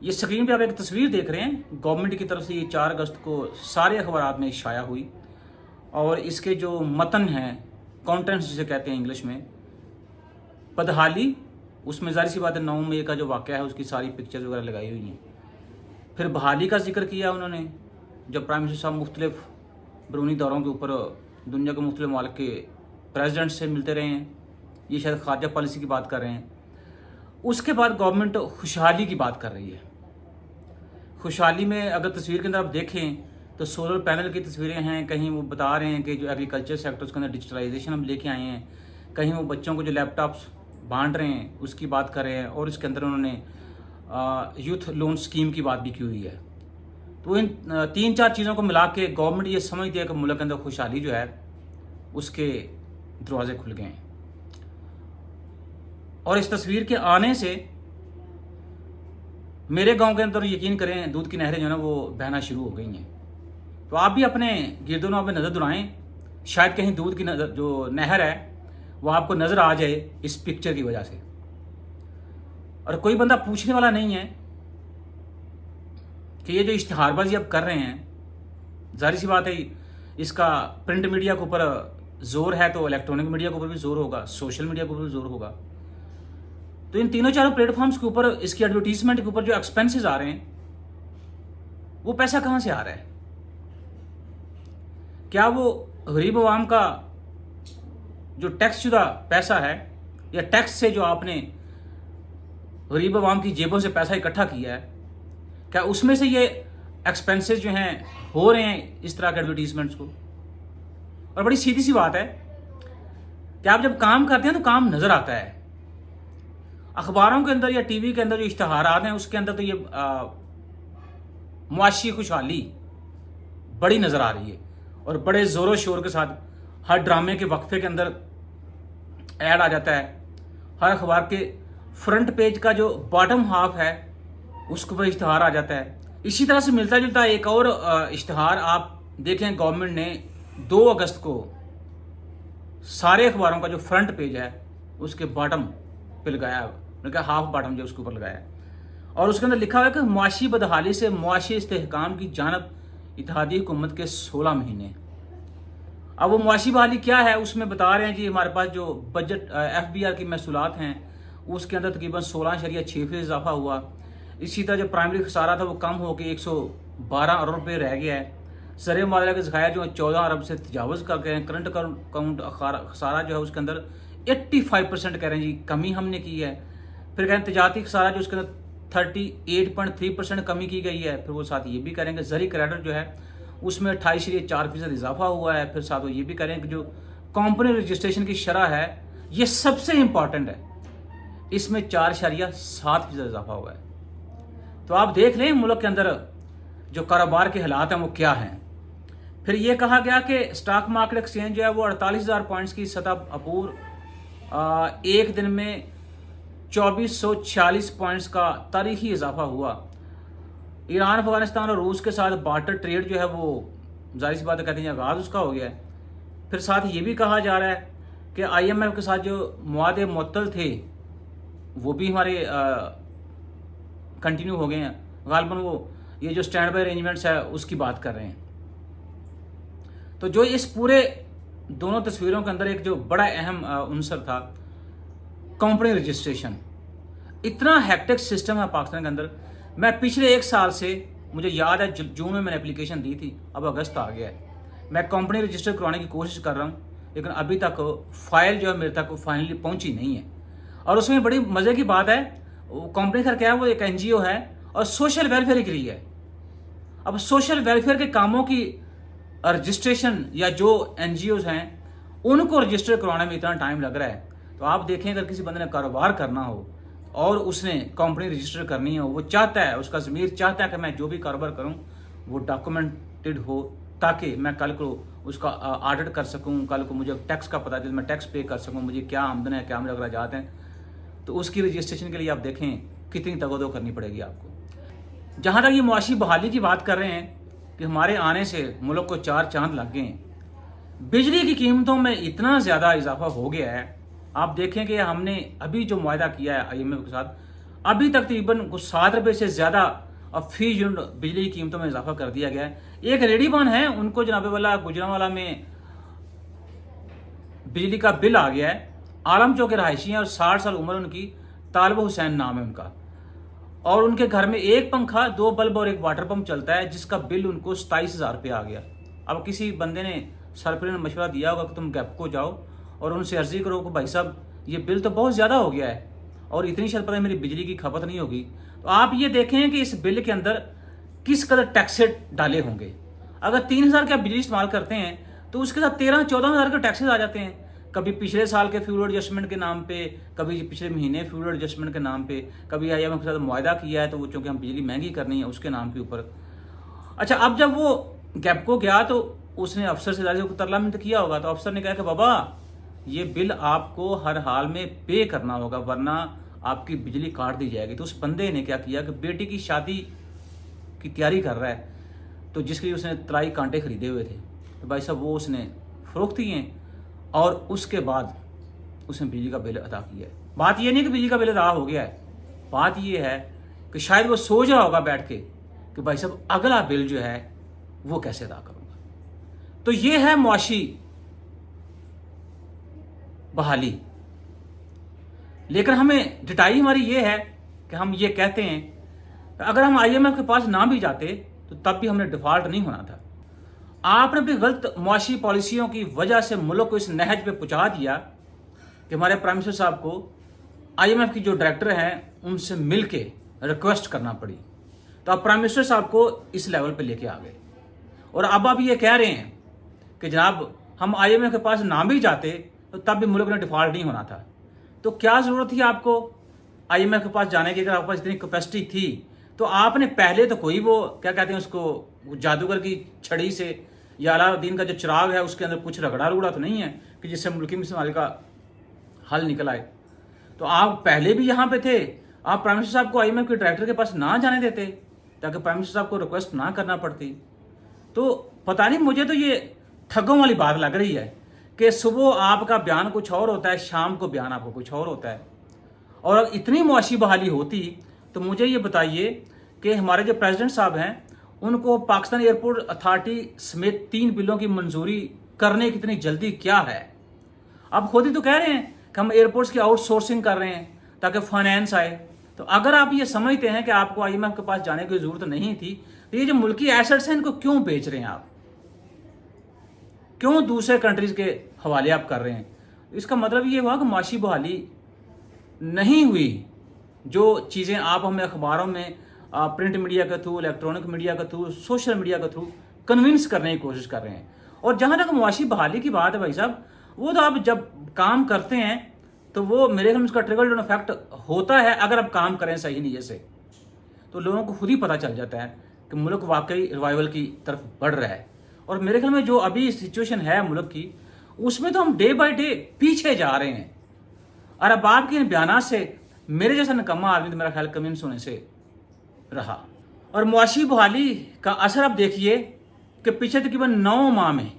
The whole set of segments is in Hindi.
ये स्क्रीन पे आप एक तस्वीर देख रहे हैं, गवर्नमेंट की तरफ से ये 4 अगस्त को सारे अखबारात में शाया हुई और इसके जो मतन हैं, कंटेंट्स जिसे कहते हैं इंग्लिश में, बदहाली, उसमें जाहिर सी बात है 9 मई का जो वाक़या है उसकी सारी पिक्चर्स वगैरह लगाई हुई हैं। फिर बहाली का जिक्र किया उन्होंने, जब प्राइम मिनिस्टर साहब मुख्तलिफ बैरूनी दौरों के ऊपर दुनिया के मुख्तलिफ मुल्क के प्रेसिडेंट से मिलते रहे हैं, ये शायद खारजा पॉलिसी की बात कर रहे हैं। उसके बाद गवर्नमेंट खुशहाली की बात कर रही है। खुशहाली में अगर तस्वीर के अंदर आप देखें तो सोलर पैनल की तस्वीरें हैं, कहीं वो बता रहे हैं कि जो एग्रीकल्चर सेक्टर उसके अंदर डिजिटलाइजेशन हम लेके आए हैं, कहीं वो बच्चों को जो लैपटॉप्स बांट रहे हैं उसकी बात कर रहे हैं, और इसके अंदर उन्होंने यूथ लोन स्कीम की बात भी की हुई है। तो इन 3-4 चीज़ों को मिला के गवर्नमेंट ये समझती है कि मुल्क के अंदर खुशहाली जो है उसके दरवाजे खुल गए हैं। और इस तस्वीर के आने से मेरे गांव के अंदर यकीन करें दूध की नहरें जो है ना वो बहना शुरू हो गई हैं। तो आप भी अपने गिरदोनों पे नज़र दुराएं, शायद कहीं दूध की जो नहर है वो आपको नज़र आ जाए इस पिक्चर की वजह से। और कोई बंदा पूछने वाला नहीं है कि ये जो इश्तिहारबाजी अब कर रहे हैं, जाहिर सी बात है इसका प्रिंट मीडिया के ऊपर जोर है तो इलेक्ट्रॉनिक मीडिया के ऊपर भी जोर होगा, सोशल मीडिया के ऊपर भी जोर होगा। तो इन तीनों चारों प्लेटफॉर्म्स के ऊपर इसकी एडवर्टीजमेंट के ऊपर जो एक्सपेंसेस आ रहे हैं वो पैसा कहां से आ रहा है? क्या वो गरीब आवाम का जो टैक्स शुदा पैसा है या टैक्स से जो आपने गरीब आवाम की जेबों से पैसा इकट्ठा किया है, क्या उसमें से ये एक्सपेंसेस जो हैं हो रहे हैं इस तरह के एडवर्टीजमेंट्स को? और बड़ी सीधी सी बात है कि आप जब काम करते हैं तो काम नजर आता है। अखबारों के अंदर या टीवी के अंदर जो इश्तहारात हैं उसके अंदर तो ये मुआशी खुशहाली बड़ी नजर आ रही है, और बड़े जोरों शोर के साथ हर ड्रामे के वक्फे के अंदर ऐड आ जाता है। हर अखबार के फ्रंट पेज का जो बॉटम हाफ है उसके ऊपर इश्तहार आ जाता है। इसी तरह से मिलता जुलता एक और इश्तहार आप देखें, गवर्नमेंट ने 2 अगस्त को सारे अखबारों का जो फ्रंट पेज है उसके बॉटम पे लगाया, मतलब हाफ बॉटम जो उसके ऊपर लगाया, और उसके अंदर लिखा हुआ है कि मुआशी बदहाली से मुआशी इस्तेहकाम की जानब इत्तेहादी हुकूमत के 16 महीने। अब वो मुआशी बहाली क्या है उसमें बता रहे हैं जी, हमारे पास जो बजट FBR की महसूलात हैं उसके अंदर तकरीबन 16.6% इजाफा हुआ। इसी तरह जो प्राइमरी खसारा था वो कम होकर 112 अरब रुपये रह गया है। ज़र मुआवजा के ज़खायर जो 14 अरब से तजावज़ कर गए हैं। करंट अकाउंट खसारा जो है उसके अंदर 85% कह रहे हैं जी कमी हमने की है। फिर कहें तजारती खसारा जो उसके अंदर 38.3% कमी की गई है। फिर वो साथ ये भी करेंगे ज़री क्रेडिट जो है उसमें 28.4% इजाफा हुआ है। फिर साथ वो ये भी करें कि जो कंपनी रजिस्ट्रेशन की शरह है ये सबसे इंपॉर्टेंट है, इसमें 4.7% इजाफा हुआ है। तो आप देख लें मुल्क के अंदर जो कारोबार के हालात हैं वो क्या हैं। फिर ये कहा गया कि स्टॉक मार्केट एक्सचेंज जो है वो 48,000 पॉइंट्स की सतह अपूर एक दिन में 2446 पॉइंट्स का तारीखी इजाफा हुआ। ईरान, अफगानिस्तान और रूस के साथ बार्टर ट्रेड जो है वो जाहिर सी बात कहते हैं आगाज़ उसका हो गया है। फिर साथ ये भी कहा जा रहा है कि IMF के साथ जो मुआहदे मुअत्तल थे वो भी हमारे कंटिन्यू हो गए हैं। गालबन वो ये जो स्टैंड बाय अरेंजमेंट्स है उसकी बात कर रहे हैं। तो जो इस पूरे दोनों तस्वीरों के अंदर एक जो बड़ा अहम उनसर था, कंपनी रजिस्ट्रेशन। इतना हेक्टिक सिस्टम है पाकिस्तान के अंदर। मैं पिछले 1 साल से, मुझे याद है जून में मैंने एप्लीकेशन दी थी, अब अगस्त आ गया है, मैं कंपनी रजिस्टर करवाने की कोशिश कर रहा हूँ, लेकिन अभी तक फाइल जो है मेरे तक फाइनली पहुंची नहीं है। और उसमें बड़ी मज़े की बात है, कंपनी खैर क्या है वो एक NGO है और सोशल वेलफेयर के लिए है। अब सोशल वेलफेयर के कामों की रजिस्ट्रेशन या जो NGOs हैं उनको रजिस्टर करवाने में इतना टाइम लग रहा है। तो आप देखें अगर किसी बंदे ने कारोबार करना हो और उसने कंपनी रजिस्टर करनी हो, वो चाहता है, उसका ज़मीर चाहता है कि मैं जो भी कारोबार करूं वो डॉक्यूमेंटेड हो, ताकि मैं कल को उसका ऑडिट कर सकूं, कल को मुझे टैक्स का पता चले, मैं टैक्स पे कर सकूं, मुझे क्या आमदन है, क्या मेरे अखराजात हैं। तो उसकी रजिस्ट्रेशन के लिए आप देखें कितनी तगदो करनी पड़ेगी आपको। जहाँ तक ये मुआशी बहाली की बात कर रहे हैं कि हमारे आने से मुल्क को 4 चांद लग गए हैं, बिजली की कीमतों में इतना ज़्यादा इजाफा हो गया है। आप देखें कि हमने अभी जो मुआहदा किया है IMF के साथ, अभी तक तकरीबन कुछ 7 रुपये से ज़्यादा अब फी यूनिट बिजली की कीमतों में इजाफा कर दिया गया है। एक रेडीबन है, उनको जनाबे वाला गुजरांवाला में बिजली का बिल आ गया है। आलम चौक के रहायशी हैं और 60 साल उम्र उनकी, तालिब हुसैन नाम है उनका, और उनके घर में एक पंखा, 2 बल्ब और एक वाटर पंप चलता है, जिसका बिल उनको 27,000 रुपये आ गया। अब किसी बंदे ने सरपंच ने मशवरा दिया होगा कि तुम गैपको जाओ और उनसे अर्जी करो कि भाई साहब ये बिल तो बहुत ज़्यादा हो गया है और इतनी शर्त पर मेरी बिजली की खपत नहीं होगी। तो आप ये देखें कि इस बिल के अंदर किस कदर टैक्सेस डाले होंगे। अगर 3,000 की आप बिजली इस्तेमाल करते हैं तो उसके साथ 13-14,000 के टैक्सेस आ जाते हैं। कभी पिछले साल के फ्यूल एडजस्टमेंट के नाम पे, कभी पिछले महीने फ्यूल एडजस्टमेंट के नाम पे, कभी IMF के साथ मुआहदा किया है तो वो चूंकि हम बिजली महंगी करनी है उसके नाम के ऊपर। अच्छा, अब जब वो गैपको गया तो उसने अफसर से तरला मिन्नत किया होगा, तो अफसर ने कहा कि बाबा ये बिल आपको हर हाल में पे करना होगा वरना आपकी बिजली काट दी जाएगी। तो उस बंदे ने क्या किया कि बेटी की शादी की तैयारी कर रहा है, तो जिसके लिए उसने तराई कांटे खरीदे हुए थे, तो भाई साहब वो उसने फरोख्त किए और उसके बाद उसने बिजली का बिल अदा किया है। बात ये नहीं कि बिजली का बिल अदा हो गया है, बात ये है कि शायद वो सोच रहा होगा बैठ के कि भाई साहब अगला बिल जो है वो कैसे अदा करूंगा। तो ये है मुआशी बहाली। लेकिन हमें डिटाई हमारी ये है कि हम ये कहते हैं कि अगर हम IMF के पास ना भी जाते तो तब भी हमने डिफॉल्ट नहीं होना था। आपने अपनी गलत मुआशी पॉलिसियों की वजह से मुल्क को इस नहज पे पहुंचा दिया कि हमारे प्राइम मिनिस्टर साहब को IMF की जो डायरेक्टर हैं उनसे मिल के रिक्वेस्ट करना पड़ी। तो आप प्राइम मिनिस्टर साहब को इस लेवल पे लेके आ गए और अब आप ये कह रहे हैं कि जनाब हम IMF के पास ना भी जाते तो तब भी मुल्क ने डिफॉल्ट नहीं होना था। तो क्या ज़रूरत थी आपको IMF के पास जाने की? अगर आपके पास इतनी कैपेसिटी थी तो आपने पहले तो कोई वो क्या कहते हैं उसको जादूगर की छड़ी से या अलाउद्दीन का जो चिराग है उसके अंदर कुछ रगड़ा रुगड़ा तो नहीं है कि जिससे मुल्की मसले का हल निकल आए। तो आप पहले भी यहाँ पे थे, आप प्राइम मिनिस्टर साहब को IMF के डायरेक्टर के पास ना जाने देते ताकि प्राइम मिनिस्टर साहब को रिक्वेस्ट ना करना पड़ती। तो पता नहीं, मुझे तो ये ठगों वाली बात लग रही है कि सुबह आपका बयान कुछ और होता है, शाम को बयान आपको कुछ और होता है। और अगर इतनी मुआशी बहाली होती तो मुझे ये बताइए कि हमारे जो प्रेसिडेंट साहब हैं उनको पाकिस्तान एयरपोर्ट अथॉरिटी समेत 3 बिलों की मंजूरी करने की इतनी जल्दी क्या है? आप खुद ही तो कह रहे हैं कि हम एयरपोर्ट्स की आउटसोर्सिंग कर रहे हैं ताकि फाइनेंस आए। तो अगर आप ये समझते हैं कि आपको IMF के पास जाने की जरूरत नहीं थी तो ये जो मुल्की एसेट्स हैं इनको क्यों बेच रहे हैं आप? क्यों दूसरे कंट्रीज के हवाले आप कर रहे हैं? इसका मतलब ये हुआ कि माशी बहाली नहीं हुई। जो चीज़ें आप हमें अखबारों में, प्रिंट मीडिया के थ्रू, इलेक्ट्रॉनिक मीडिया के थ्रू, सोशल मीडिया के थ्रू कन्विंस करने की कोशिश कर रहे हैं। और जहाँ तक मुआशी बहाली की बात है भाई साहब, वो तो आप जब काम करते हैं तो वो मेरे ख्याल में उसका ट्रिकल डाउन इफेक्ट होता है। अगर आप काम करें सही नीयत से तो लोगों को खुद ही पता चल जाता है कि मुल्क वाकई रिवाइवल की तरफ बढ़ रहा है। और मेरे ख्याल में जो अभी सिचुएशन है मुल्क की, उसमें तो हम डे बाय डे पीछे जा रहे हैं। और अब आपके इन बयान से मेरे जैसा निकम्मा आदमी तो मेरा ख्याल कन्विंस होने से रहा। और मुआशी बहाली का असर आप देखिए कि पिछले तकरीबन 9 माह में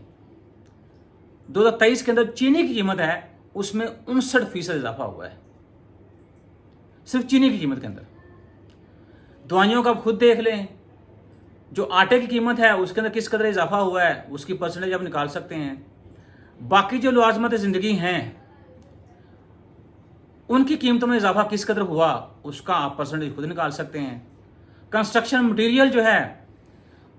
2023 के अंदर चीनी की कीमत है उसमें 59% इजाफा हुआ है, सिर्फ चीनी की कीमत के अंदर। दवाइयों का आप खुद देख लें, जो आटे की कीमत है उसके अंदर किस कदर इजाफा हुआ है उसकी परसेंटेज आप निकाल सकते हैं। बाकी जो लवाजमत ज़िंदगी हैं उनकी कीमतों में इजाफा किस कदर हुआ उसका आप परसेंटेज खुद निकाल सकते हैं। कंस्ट्रक्शन मटेरियल जो है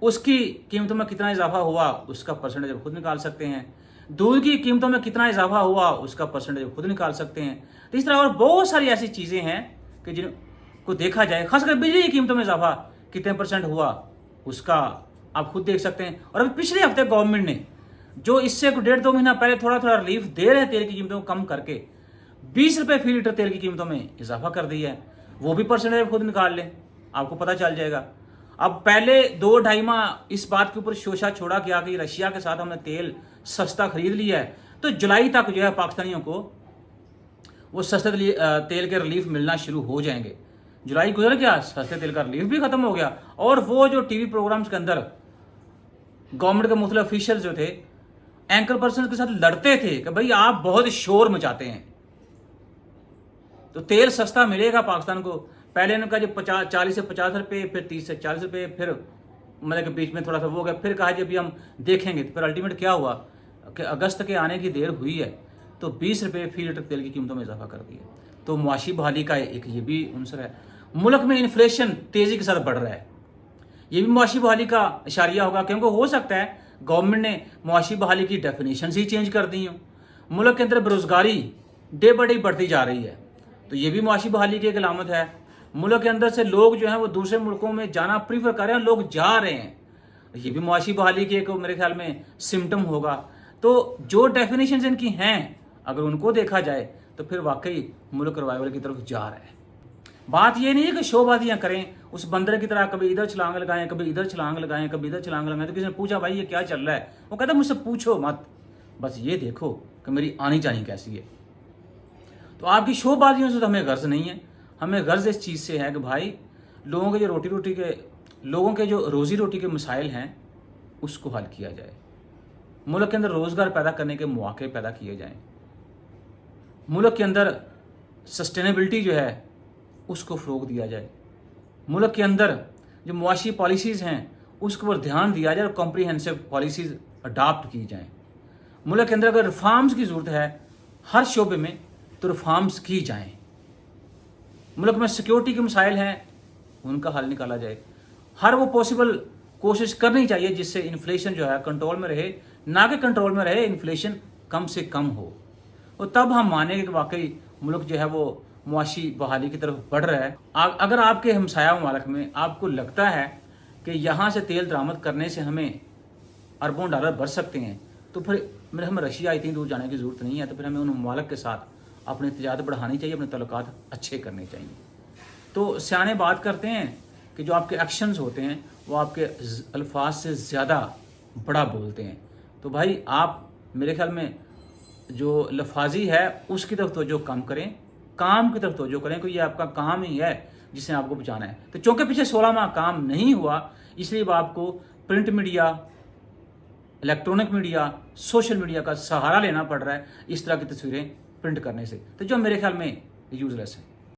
उसकी कीमतों में कितना इजाफा हुआ उसका परसेंटेज आप खुद निकाल सकते हैं। दूध की कीमतों में कितना इजाफा हुआ उसका परसेंटेज आप खुद निकाल सकते हैं। तो इस तरह और बहुत सारी ऐसी चीज़ें हैं कि जिनको देखा जाए, खासकर बिजली की कीमतों में इजाफा कितने % हुआ उसका आप खुद देख सकते हैं। और अभी पिछले हफ्ते गवर्नमेंट ने जो इससे 1.5-2 महीना पहले थोड़ा थोड़ा रिलीफ दे रहे तेल की कीमतों को कम करके 20 रुपये फी लीटर तेल की कीमतों में इजाफा कर दिया है, वो भी परसेंटेज खुद निकाल लें, आपको पता चल जाएगा। अब पहले 2-2.5 माह इस बात के ऊपर शोशा छोड़ा गया कि रशिया के साथ हमने तेल सस्ता खरीद लिया है, तो जुलाई तक जो है पाकिस्तानियों को वो सस्ते तेल के रिलीफ मिलना शुरू हो जाएंगे। जुलाई गुजर गया, सस्ते तेल का रिलीफ भी खत्म हो गया। और वो जो टीवी प्रोग्राम्स के अंदर गवर्नमेंट के मुख्तलिफ ऑफिशियल जो थे एंकर पर्सन के साथ लड़ते थे कि भाई आप बहुत शोर मचाते हैं तो तेल सस्ता मिलेगा पाकिस्तान को, पहले इनका जो 40 से 50 रुपये, फिर 30 से 40 रुपये, फिर मतलब कि बीच में थोड़ा सा वो हो गया, फिर कहा जी अभी हम देखेंगे। तो फिर अल्टीमेट क्या हुआ कि अगस्त के आने की देर हुई है तो 20 रुपये फी लीटर तेल की कीमतों में इजाफा कर दिया। तो मुआशी बहाली का एक ये भी अंसर है। मुल्क में इन्फ्लेशन तेज़ी के साथ बढ़ रहा है, ये भी मुआशी बहाली का इशारिया होगा, क्योंकि हो सकता है गवर्नमेंट ने मुआशी बहाली की डेफिनेशन ही चेंज कर दी हो। मुल्क के अंदर बेरोजगारी डे बाई डे बढ़ती जा रही है, तो ये भी मुआशी बहाली की एक अलामत है। मुल्क के अंदर से लोग जो हैं वो दूसरे मुल्कों में जाना प्रीफर कर रहे हैं, लोग जा रहे हैं, ये भी मुआशी बहाली की एक मेरे ख्याल में सिम्टम होगा। तो जो डेफिनेशन इनकी हैं अगर उनको देखा जाए तो फिर वाकई मुल्क रिवाइवल की तरफ जा रहा है। बात ये नहीं है कि शोबाजियां करें उस बंदर की तरह, कभी इधर छलांग लगाएं, कभी इधर छलांग लगाएं, कभी इधर छलांग लगाएं। तो किसी ने पूछा भाई ये क्या चल रहा है, वो कहता मुझसे पूछो मत, बस ये देखो कि मेरी आनी जानी कैसी है। तो आपकी शोबाजियों से तो हमें गर्ज नहीं है, हमें गर्ज इस चीज़ से है कि भाई लोगों के जो रोजी रोटी के मसाइल हैं उसको हल किया जाए, मुल्क के अंदर रोज़गार पैदा करने के मौके पैदा किए जाएं, मुल्क के अंदर सस्टेनेबिलिटी जो है उसको फ़रोग दिया जाए, मुल्क के अंदर जो मुआशी पॉलिसीज़ हैं उसके ऊपर ध्यान दिया जाए और कॉम्प्रीहेंसिव पॉलिसीज़ अडाप्ट की जाएं। मुल्क के अंदर अगर रिफॉर्म्स की ज़रूरत है हर शोबे में तो रिफॉर्म्स की जाएं। मुल्क में सिक्योरिटी के मसाइल हैं उनका हल निकाला जाए। हर वो पॉसिबल कोशिश करनी चाहिए जिससे इन्फ्लेशन जो है कंट्रोल में रहे, ना कि कंट्रोल में रहे, इन्फ्लेशन कम से कम हो। और तब हम मानेंगे कि वाकई मुल्क जो है वो मुआशी बहाली की तरफ बढ़ रहा है। अगर आपके हमसाया ममालिक में आपको लगता है कि यहाँ से तेल दरामद करने से हमें अरबों डॉलर बढ़ सकते हैं, तो फिर हमें रशिया इतनी दूर जाने की ज़रूरत नहीं है। तो फिर हमें उन ममालिक के साथ अपनी तिजारत बढ़ानी चाहिए, अपने तल्लुकात अच्छे करने चाहिए। तो सियाने बात करते हैं कि जो आपके एक्शंस होते हैं वो आपके अल्फाज से ज़्यादा बड़ा बोलते हैं। तो भाई आप मेरे ख्याल में जो लफाजी है उसकी तरफ तवज्जो कम करें, काम की तरफ तवज्जो करें, क्योंकि ये आपका काम ही है जिसने आपको बचाना है। तो चूँकि पिछले 16 माह काम नहीं हुआ, इसलिए आपको print media, electronic media, social media का सहारा लेना पड़ रहा है इस तरह की तस्वीरें प्रिंट करने से, तो जो मेरे ख्याल में यूजलेस है।